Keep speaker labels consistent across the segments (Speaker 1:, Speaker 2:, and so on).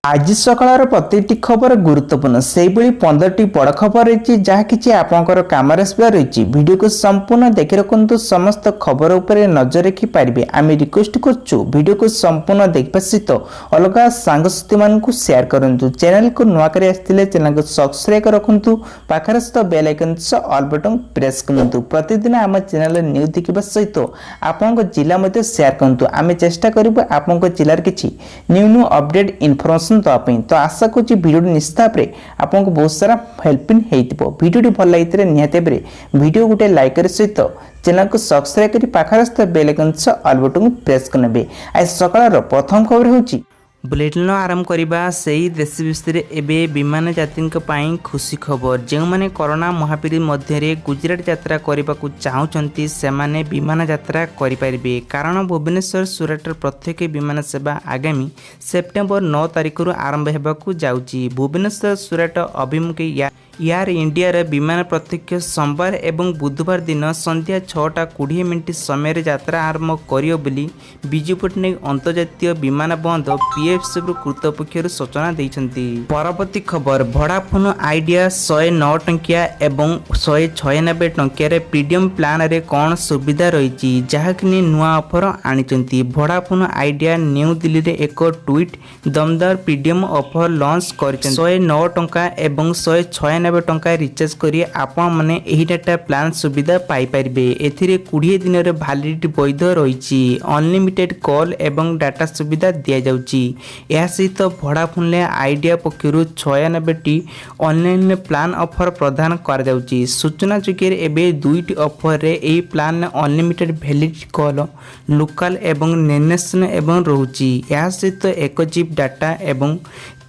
Speaker 1: आज सकाळ प्रत्येकटी खबर गुरुत्वपूर्ण से 15टी बड़ खबर रही जहाँ कि आपंकर कम रही वीडियो को संपूर्ण देखि रखु समस्त खबर उपरे नजर रखिपारे। आम रिक्वेस्ट करूँ वीडियो को संपूर्ण देखा सहित अलग सांगसाथी मान शेयर करूँ। चैनल को नुआ कर चैनल को सब्सक्राइब रखु पाखर सहित bell icon all button press करूँ। प्रतिदिन आम चैनल न्यूज देखा सहित आपण जिला शेयर करूँ। आम चेष्टा करूँ आपण जिलार किसी न्यू न्यू अपडेट इनफॉरमेशन तो आशा करूँ वीडियो निश्चित भाव में आपको बहुत सारा हेल्पफुल हो। वीडियो भल लगी निहत वीडियो गोटे लाइक सहित चैनल को सब्सक्राइब कर पाखर bell icon all button press करने। आज सकाळ प्रथम खबर होची बुलेटिन आरंभ करवा से देश विषय एवं विमान यात्री खुशी खबर। जो मैंने कोरोना महामारी मध्य गुजरात यात्रा करने को चाहते से विमान यात्रा करें कारण भुवनेश्वर सुरत प्रत्येक विमान सेवा आगामी सेप्टेम्बर 9 तारिख आरंभ होगा जाऊँगी। भुवनेश्वर सुरत अभिमुखे एयर इंडिया विमान प्रत्यक्ष सोमवार एवं बुधवार दिन संध्या 6:20 समय यात्रा आरंभ करियो बोली विजु पट्टनायक अंतर्जातीय विमान बंद पीएफसी कृतपक्ष सूचना देइछन्ती। परवर्ती खबर वोडाफोन आइडिया 109 टंकिया एवं 196 टंकिया प्रीमियम प्लान रे कौन सुविधा रही जहाँकि नुआ ऑफर आनिचन्ती। वोडाफोन आइडिया न्यू दिल्ली रे एक ट्वीट दमदार प्रीमियम ऑफर लॉन्च करिसेंती। 109 टंका एवं 196 टंका रिचार्ज करी आपण माने एही डाटा प्लान सुविधा पाई परिबे। एथिरे 20 दिन रे वैलिडिटी वैध रहिछि। अनलिमिटेड कॉल एवं डाटा सुविधा दिया जाउछि। या सहित वोडाफोन ले आइडिया पक्षरु 96टी ऑनलाइन प्लान ऑफर प्रदान कर जाउछि। सूचना जोगे एबे दुईटी ऑफर रे एही plan unlimited validity call local एवं नेशनल एवं रहुछि। या सहित 1 GB डाटा एवं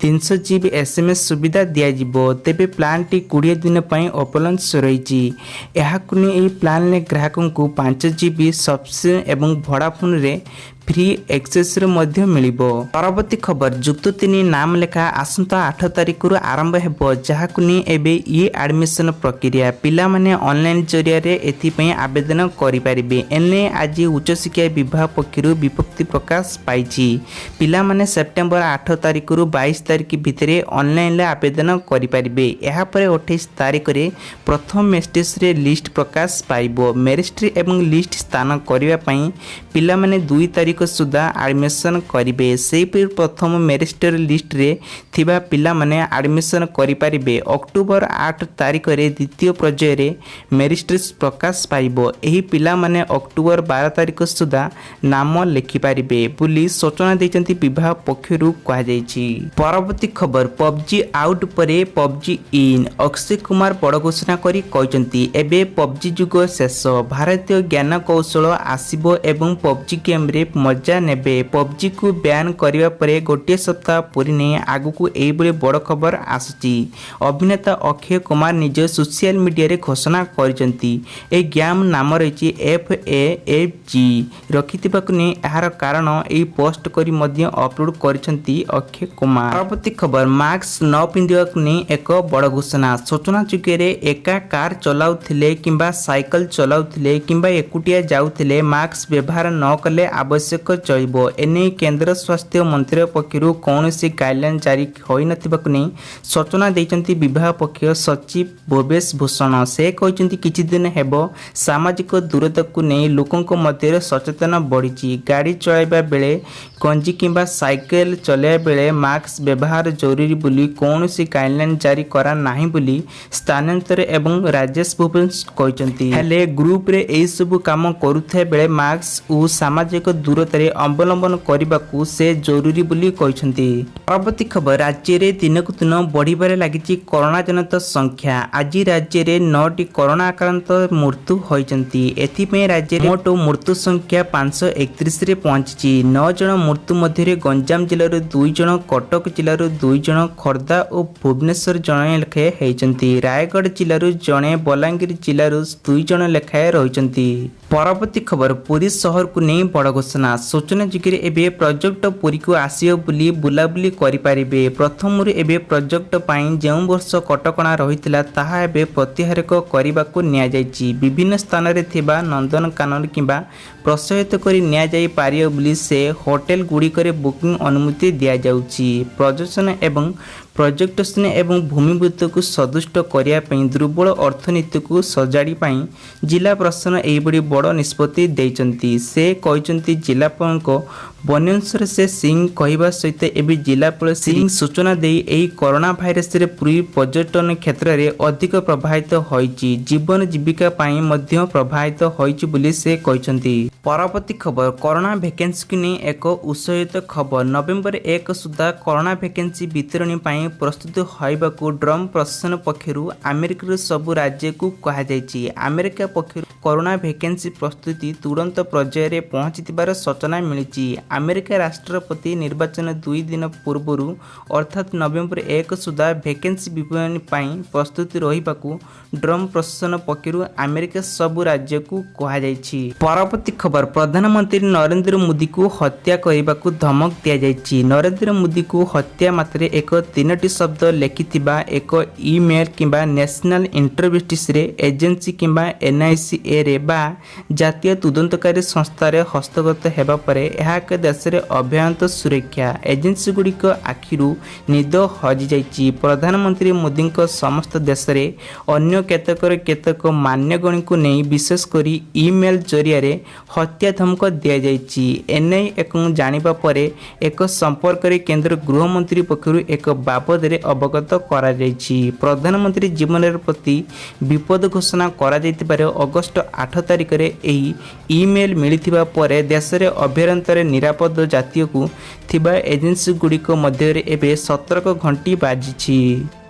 Speaker 1: 300 GB SMS सुविधा दिया तेबे प्लान टी 20 दिन उपलब्ध रही। यह प्लान ने ग्राहकों को 5 GB सब्सक्रिप्शन एवं वोडाफोन रे फ्री एक्सेस मिलिबो। परवर्ती खबर जुक्त 3 नाम लेखा आसंता 8 तारिख आरंभ हो जहाँकु एबे ये एडमिशन प्रक्रिया पिला माने ऑनलाइन जरिया रे एथि आवेदन करि परिबे। एने आज उच्च शिक्षा विभाग पक्षरु विपत्ति प्रकाश पाइछि। पिला माने सेप्टेम्बर 8 तारिख 22 तारिख भितर ऑनलाइन आवेदन करि परिबे। एहा परे 28 तारिख रे प्रथम मेरिट रे लिस्ट प्रकाश पाइबो। मेरिट एवं लिस्ट स्थान करिवा पई पिला माने 2 तारिख सुधा एडमिशन करिबे। सेही प्रथम मेरिट लिस्ट रे थिबा पिला माने एडमिशन करि परिबे। अक्टोबर 8 तारिख रे द्वितीय पर्याय रे मेरिट प्रकाश पाइबो। एही पिला माने अक्टोबर 12 तारिख सुधा नाम लिखि परिबे बोली सूचना दैचंती विभाग पक्षरु कहा जायछि। परवर्ती खबर पबजी आउट परे पबजी इन अक्षय कुमार बड़ घोषणा करी कहचंती एबे पबजी जुग शेष भारतीय ज्ञान कौशल आसीबो एवं पबजी गेम रे मजा नेबे। पबजी को बैन करने पर गोटे सप्ताह पूरी नहीं आगु एभली बड़ खबर आसुची। अभिनेता अक्षय कुमार निज सोशल मीडिया रे घोषणा करचंती ए गेम नाम रही FAFG रखिथिबाकु ने एहार कारण ए पोस्ट करी मध्य अपलोड करचंती अक्षय कुमार। परवर्ती खबर मास्क न पिंधिबाकु ने एक बड़ घोषणा। सूचना चुके एका कार चलाउथिले किंबा साइकिल चलाउथिले किंबा एकुटिया जाउथिले मास्क व्यवहार न कले आवश्यक चलिबो। एने केंद्र स्वास्थ्य मंत्री पक्षरु कौनसी गाइडलाइन जारी होई नथिबाकु नै सूचना दैचंती विभाग पक्ष सचिव भूपेश भूषण। से कहचंती किछि दिन हेबो सामाजिक दूरता को नै लोकंक मध्य सचेतन बढ़िछि। गाड़ी चलाइबा बेले गंजी किंबा साइकिल चलाइबा बेले मास्क व्यवहार जरूरी बोली कौनसी गाइडलाइन जारी करा नाही बोली स्थानांतर एवं राजेश भूपेश कहचंती। हेले ग्रुप रे एई सब काम करूथे बेले मास्क और सामाजिक दूरता अवलंबन करने से जरूरी बोली कहते। परवर्ती खबर राज्य में दिनकू दिन बढ़िबारे लागिछि कोरोना जनित संख्या। आज राज्य में 9टी कोरोना आक्रांत मृत्यु होइछन्ति। एथिपे राज्य में मोट मृत्यु संख्या 531 रे पहुंची। 9 जन मृत्यु मध्य गंजाम जिलूर 2 जन, कटक जिलूर 2 जन, खोर्धा और भुवनेश्वर जणे लेखाए होइछन्ति। रायगढ़ जिलूर जणे, बलांगीर जिलूर 2 जन लेखाए रहिछन्ति। परवर्ती खबर पुरी सहर को नहीं बड़ घोषणा सूचना जुगे एवं प्रोजेक्ट पुरी को आसो बुली बुलाबुली करें प्रथम एवं प्रोजेक्ट जो वर्ष कटकणा रही प्रत्याहार करने को विभिन्न स्थान में नंदनकानन किंबा प्रोत्साहित कर से होटेल गुड़िक बुकिंग अनुमति दि जाऊँगी प्रदर्शन एवं प्रोजेक्ट स्ने एवं भूमिभूत को सदुष्ट करने दुर्बल अर्थनीति को सजाड़ी जिला प्रशासन यह बड़ निष्पत्ति देइचंती से कहते जिलापाल वन्यंशर से सिंह कहवा सहित एवं जिलापाल सिंह सूचना दे यही कोरोना भाइरस रे पुरी पर्यटन क्षेत्र में अधिक प्रभावित होइची जीवन जीविका पाई मध्य प्रभावित होइची बुली से कहते। परवर्ती खबर कोरोना वैकेंसी को नहीं एक उत्साहित खबर नवेम्बर 1 सुधा कोरोना वैकेंसी वितरणी पाई प्रस्तुत होइबाकू ड्रम प्रशासन पक्षरु अमेरिका सबु राज्य को कहुई अमेरिका पक्षर कोरोना वैकेंसी प्रस्तुति तुरंत पर्यायर में पहुंचीबार सूचना मिली अमेरिका राष्ट्रपति निर्वाचन 2 दिन पूर्व अर्थात नवेम्बर 1 सुधा वैकेंसी वितरणी पाई प्रस्तुति रहिबाकू ड्रम प्रशासन पक्षरु अमेरिका सबु राज्य को कहुई। परवर्ती खबर प्रधानमंत्री नरेंद्र मोदी को हत्या करने को धमक दि जाइए नरेंद्र मोदी को हत्या मात्रे एक 3टी शब्द लिखिथिबा एक ईमेल किंबा नेशनल इन्वेस्टिगेशन एजेंसी किंबा NICA रे बा जातीय तदंतकारी संस्था रे हस्तगत हेबा परे यह एक देश रे अभ्यंत सुरक्षा एजेंसी गुड़िक आखिरु निद हजि जाइए प्रधानमंत्री मोदी समस्त देश रे अन्य केतक मान्यगणी को नहीं विशेषकर ईमेल जरिया रे हत्या धमक दि जाइए एने एक जानिबा परे एक संपर्क रे केंद्र गृहमंत्री पक्षरु एक बाबद रे अवगत करा जाइए प्रधानमंत्री जीवन प्रति विपद घोषणा करा जाइतिबारे अगस्त 8 तारिख रे एही ईमेल मिलिथिबा परे देश रे अभ्यंतर निरापद जातीय को थिबा एजेंसी गुड़िक मध्य रे एबे सतर्क घंटी बाजिछि।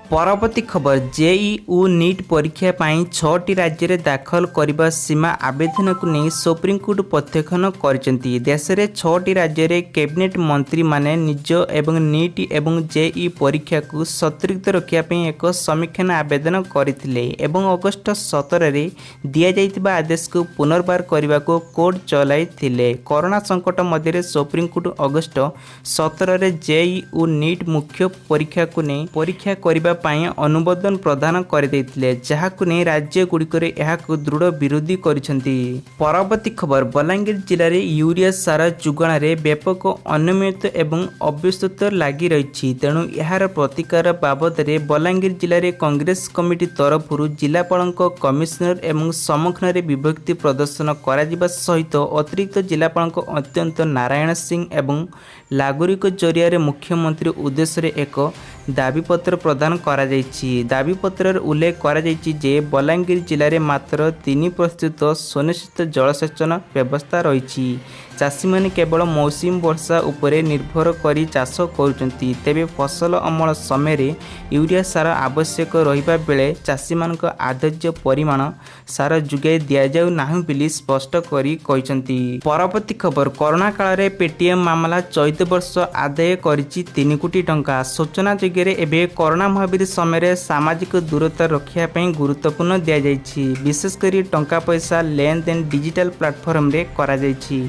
Speaker 1: परवर्ती खबर JEU नीट परीक्षा पाई 6टी राज्य में दाखल करने सीमा आवेदन को नहीं सुप्रीमकोर्ट प्रत्याख्यान करछंती देश में 6टी राज्य में कैबिनेट मंत्री माने निज एवं नीट एवं JEU परीक्षा को संतृप्त रखा एक समीक्षान आवेदन करथिले एवं अगस्त 17 रे दिया जाइतिबा आदेश को पुनर्बार करने को कोर्ट चलाइथिले कोरोना संकट मध्य सुप्रीमकोर्ट अगस्त 17 रे JEU नीट मुख्य परीक्षा को नहीं परीक्षा करने अनुमोदन प्रदान कर जहां नहीं राज्य गुड़िक दृढ़ विरोधी करिसेंती। परवर्ती खबर बलांगीर जिले में यूरिया सार जोगाण में व्यापक अनियमित एवं अव्यवस्थित लगी रही तेणु यार प्रतिकार बाबद में बलांगीर जिले में कांग्रेस कमिटी तरफ जिलापाल कमिशनर एवं सम्मुखन में विभक्ति प्रदर्शन करा सहित अतिरिक्त जिलापाल अत्यंत नारायण सिंह एवं लागोरिक जरिया मुख्यमंत्री उद्देश्य एक दाबीपत्र प्रदान करा जाइछि दाबीपत्र उल्लेख करा जाइछि जे बलांगीर जिले में मात्र 3% सुनिश्चित जलसेचन व्यवस्था रही चाषी मैंने केवल मौसम वर्षा उपरे निर्भर करी चाष करुचंती तेबे फसल अमल समय यूरिया सार आवश्यक रहिबा बेले चाषी मानक आदर्य परिमाण सार जुगाई दिया जाउ नाही बिली स्पष्ट करी कहिसंती। परवर्ती खबर कोरोना काल रे पेटीएम मामला चलित वर्ष आदाय करिछि 3 कोटी टंका सूचना जगह एबे कोरोना महामारी समय सामाजिक दूरता रखिया पई गुरुत्वपूर्ण दिया जाइछि विशेषकर टंका पैसा लेन देन डिजिटल प्लेटफॉर्म रे करा जाइछि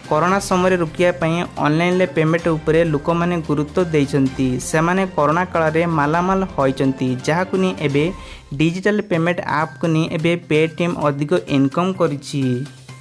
Speaker 1: कोरोना समय रोकिया ऑनलाइन पेमेंट उपरे लोक माने गुरुत्व देइछंती सेमाने कोरोना काल रे मालामाल होइछंती जाहाकु नि एबे डिजिटल पेमेंट ऐप को नि एबे पेटीएम अधिक इनकम करिछि।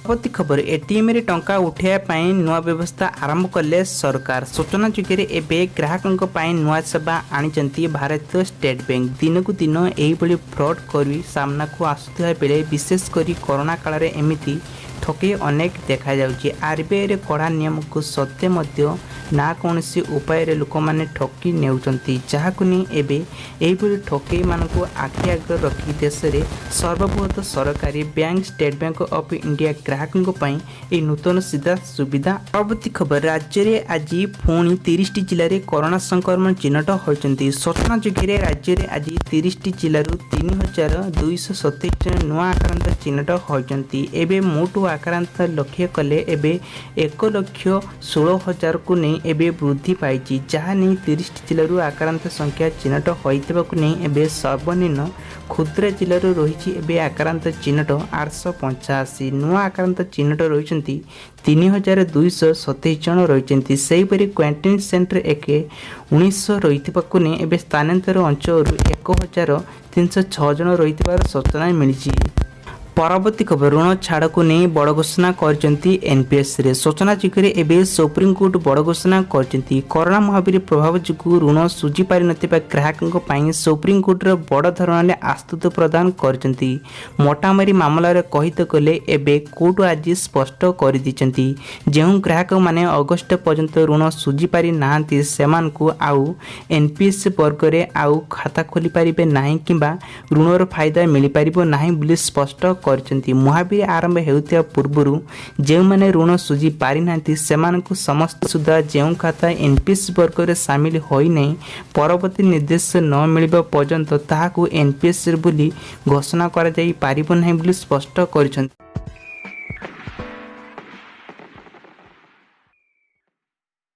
Speaker 1: परवर्ती खबर एटीएम रे टंका उठाया नुआ व्यवस्था आरंभ कले सरकार सूचना जुगे एबे ग्राहकों पाई नुआ सेवा आनिचंती भारतीय स्टेट बैंक दिन को दिन एही फ्रॉड करी सामना को आसुथिबा बेले विशेषकर कोरोना काल रे एमिति ठके अनेक देखा जाउची आरबीआई रे कड़ा नियम को सत्य मध्य ना कौन सी उपाय रे लोक माने ठकी नेउचंती जहाकु नि एबे एही ठके मानको आखि आगे रखी देश रे सर्वबृहत सरकारी bank state bank of India ग्राहकों पाई ए नूतन सीधा सुविधा। परवर्ती खबर राज्य रे आज पुणी 30टी जिले रे कोरोना संक्रमण चिन्हट होइचंती सूचना जुगे राज्य रे आज 30टी जिल्लारू 3227 जन नुआ आक्रांत चिन्हट होइचंती एबे मोट आक्रांत लक्ष्य कले एबे 1,16,000 को नहीं एबे वृद्धि पाई जहाँ नहीं 30 जिलूर आक्रांत संख्या चिन्हट होइतबाकु नहीं एबे सर्वनिम्न क्षुद्र जिलूर रही एबे आक्रांत चिन्हट 885 नुआ आक्रांत चिन्हट रही 3227 जन रही से क्वारंटाइन सेंटर एके 1900 रही नहीं एबे स्थानांतर अंचल 1306 जन रही सूचना मिली। परवर्ती खबर ऋण छाड़ को नहीं बड़ घोषणा करचंती एनपीएस रे सूचना जोगे एबे सुप्रीमकोर्ट बड़ घोषणा करचंती कोरोना महामारी प्रभाव जो ऋण सुझी पारि नथिबा ग्राहकों पई सुप्रीमकोर्ट रे बड़ धरण आस्तुत प्रदान करचंती मोटामारी मामला रे कहित कले एबे कोर्ट आज स्पष्ट कर दिचंती जेउ ग्राहक माने अगस्त पर्यंत ऋण सुझी पारि नाहंती सेमान को आउ एनपीएस वर्ग रे आउ खाता खोली पारिबे नाही किबा ऋणर फायदा मिली पारिबो नाही बोली स्पष्ट महावीर आरंभ होता पूर्व जो मैंने ऋण सुझी पारि नांती सेमानकु समस्त सुधा जो खाता एनपीएस वर्ग में सामिल होई परवर्ती निर्देश न मिलबा पर्यंत ताहाकु एनपीएस बोली घोषणा करा जाई पारिबो नाही बोली स्पष्ट करिसेंती।